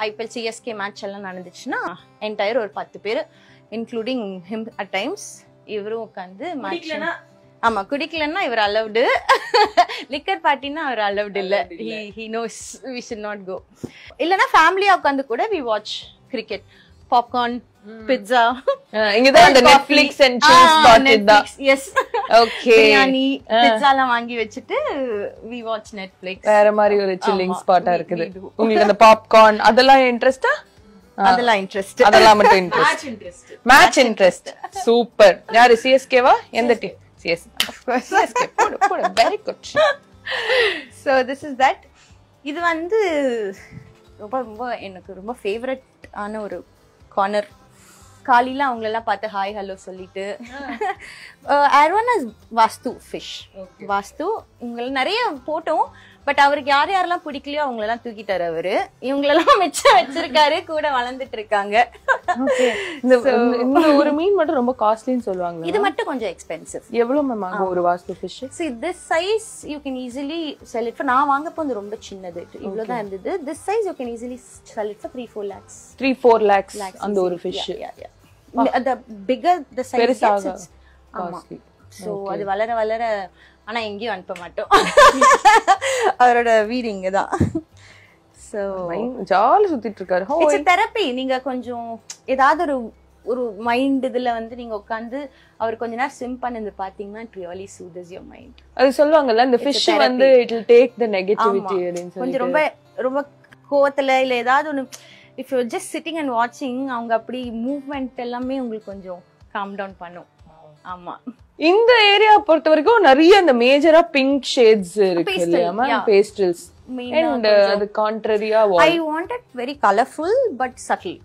IPL CSK match எல்லாம் நடந்துச்சுன்னா entire ஒரு 10 பேர் இன்க்ளூடிங் ஹிம் அட் டைம்ஸ் இவரும் உட்காந்து மேட்ச். ஆமா, குடிக்கலன்னா இவர் அலவுடு, லிக்கர் பார்ட்டினா அவர் அலவுட் இல்ல. he knows we should not go. இல்லனா ஃபேமிலியா உட்கார்ந்து கூட we watch cricket, popcorn, pizza. இங்க தான் அந்த Netflix and chill spot இதா. Yes. Okay. பிரியாணி, pizza எல்லாம் வாங்கி வச்சிட்டு we watch Netflix. வேற மாதிரி ஒரு chilling spot-ஆ இருக்குது. உங்களுக்கு அந்த popcorn அதெல்லாம் இன்ட்ரஸ்டா? அதெல்லாம் இன்ட்ரஸ்ட். அதெல்லாம் மட்டும் இன்ட்ரஸ்ட். Match interest. சூப்பர். யாரு CSK வா? எந்த team? CSK. Of course. CSK. போடு. Very good. So this is that. இது வந்து ரொம்ப எனக்கு ரொம்ப ஃபேவரட் ஆன ஒரு கார்னர். காலையில அவங்கள எல்லாம் பார்த்து ஹாய் ஹலோ சொல்லிட்டு. வாஸ்து ஃபிஷ். வாஸ்து உங்களை நிறைய போட்டோம். பட் அவருக்கு யாரெல்லாம் பிடிக்கலையோ அவங்களெல்லாம் தூக்கிட்டாரு அவரு. இவங்களெல்லாம் மிச்சம் வச்சிருக்காரு, கூட வளர்ந்துட்டு இருக்காங்க. இந்த ஒரு மீன் மட்டும் ரொம்ப காஸ்ட்லின்னு சொல்லுவாங்க. இது மட்டும் கொஞ்சம் எக்ஸ்பென்சிவ். எவ்வளவு மேம் ஆகும் ஒரு வாஸ்து fish? See this size you can easily sell it for. நான் வாங்கப்போ வந்து ரொம்ப சின்னது, இவ்வளவுதான் இருந்தது. This size you can easily sell it for 3-4 lakhs. 3-4 lakhs அந்த ஒரு fish. The bigger the size பெருசாக gets, costly. So அது வளர வளர ஆனா எங்கேயும் அனுப்ப மாட்டோம். அவரோட வீடு இங்கதான். So ஜாலி சுத்திட்டு இருக்காரு. It's a therapy. நீங்க கொஞ்சம் ஏதாவது ஒரு மைண்ட் இதுல வந்து நீங்க உட்கார்ந்து அவர் கொஞ்ச நேரம் ஸ்விம் பண்ணி பாத்தீங்கன்னா it really soothes your mind. அது சொல்லுவாங்கல்ல இந்த ஃபிஷ் வந்து it will take the negativity அப்படின்னு சொல்லி. கொஞ்சம் ரொம்ப கோவத்துல இல்ல ஏதாவது ஒன்னு if you're just sitting and watching அவங்க அப்படி மூவ்மெண்ட் எல்லாமே உங்களுக்கு கொஞ்சம் காம் டவுன் பண்ணும். ஆமா, இந்த ஏரியா பொறுத்த வரைக்கும் நிறைய அந்த மேஜரா பிங்க் ஷேட்ஸ் இருக்கு இல்லையா, பேஸ்டல்ஸ். and அது கான்ட்ரரியா I wanted very colorful but subtle.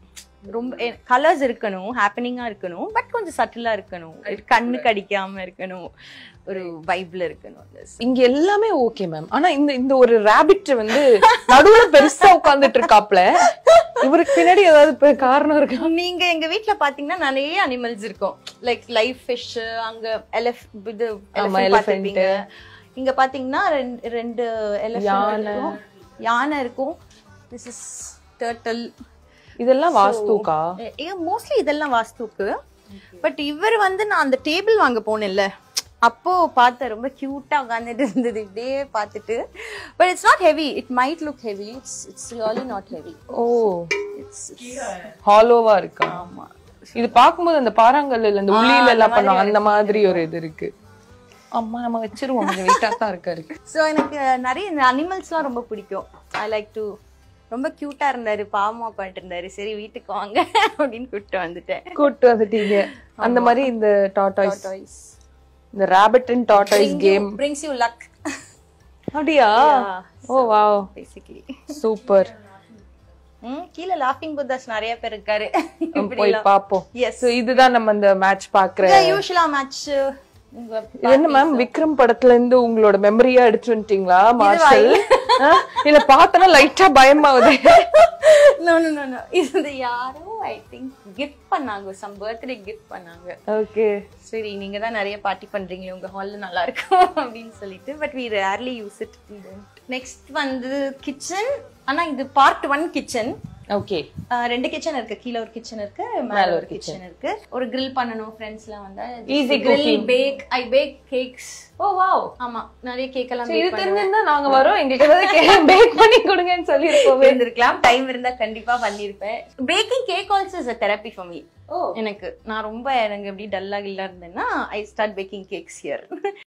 ரொம்ப கலர்ஸ் இருக்கணும், ஹேப்பனிங்கா இருக்கணும், பட் கொஞ்சம் சட்டிலா இருக்கணும், கண்ணு கடிக்காம இருக்கணும், ஒரு வைப்ல இருக்கணும். இங்க எல்லாமே ஓகே மேம். ஆனா இந்த ஒரு ராபிட் வந்து நடுவுல பெருசா உட்கார்ந்துட்டு இருக்காப்ல, இவருக்கு பின்னாடி ஏதாவது காரணம் இருக்கு? நீங்க எங்க வீட்ல பாத்தீங்கன்னா நிறைய அனிமல்ஸ் இருக்கும். லைக் லைவ் ஃபிஷ், அங்க எலிஃபென்ட், இங்க பாத்தீங்கன்னா ரெண்டு எலிஃபென்ட் இருக்கும், யானை இருக்கும். This is turtle. இதெல்லாம் வாஸ்துக்கா? மோஸ்ட்லி இதெல்லாம் வாஸ்துக்கு. பட் இவர் வந்து நான் அந்த டேபிள் வாங்க போனேன்ல, அப்போ பார்த்த ரொம்ப கியூட்டா உட்கார்ந்துட்டு இருந்தது இப்படியே பார்த்துட்டு. But it's not heavy. It might look heavy. It's really not heavy. Oh, it's ஹாலோவா இருக்கு. ஆமா, இது பாக்கும்போது அந்த பாறாங்கல்ல அந்த உளியில எல்லாம் பண்ணுவாங்க அந்த மாதிரி ஒரு இது இருக்கு. அம்மா நம்ம வச்சிருவோம், கொஞ்சம் வெயிட்டா தான் இருக்காரு. சோ எனக்கு நிறைய இந்த அனிமல்ஸ்லாம் ரொம்ப பிடிக்கும். I like to. ரொம்ப கியூட்டா இருந்தாரு, பாவமா உட்காந்துட்டு இருந்தாரு. சரி வீட்டுக்கு வாங்க அப்படின்னு கூட்டு வந்துட்டீங்க. அந்த மாதிரி இந்த டார்டாய்ஸ், இந்த rabbit and tortoise game brings you luck. அப்படியா? Oh wow, basically super. கீழ லாஃபிங் புத்தாஸ் நிறைய பேர் இருக்காரு. போய் பாப்போம். எஸ், சோ இதுதான் நம்ம இந்த மேட்ச் பாக்குற யூசுவலா மேட்ச். என்ன மேம், விக்ரம் படத்துல இருந்து உங்களோட மெமரியா எடுத்து வந்துட்டீங்களா மார்ஷல்? இல்ல பார்த்தனா லைட்டா பயமாவுது. நோ நோ நோ நோ, இது யாரோ ஐ திங்க் கிஃப்ட் பண்ணாங்க, சம் பர்த்டே கிஃப்ட் பண்ணாங்க. ஓகே, சரி நீங்க தான் நிறைய பார்ட்டி பண்றீங்க, உங்க ஹால்ல நல்லா இருக்கும் அப்படின்னு சொல்லிட்டு. But we rarely use it. Next வந்து கிச்சன். ஆனா இது பார்ட் 1 கிச்சன். ஓகே, 2 கிச்சன் இருக்கு. கீழ ஒரு கிச்சன் இருக்கு, மேல ஒரு கிச்சன் இருக்கு. ஒரு grill பண்ணனும் ஃப்ரெண்ட்ஸ்லாம் வந்தா easy grill, bake. I bake cakes. O wow. ஆமா, நிறைய கேக் எல்லாம் இது தெரிஞ்சிருந்தா நாங்க வரோம், எங்களுக்கு ஏதாவது பேக் பண்ணி கொடுங்கன்னு சொல்லி இருக்கலாம். டைம் இருந்தா கண்டிப்பா பண்ணிருப்பேன். Baking cake also is a therapy for me. எனக்கு நான் ரொம்ப எனக்கு எப்படி டல்லா இல்ல இருந்தேன்னா I start baking cakes here.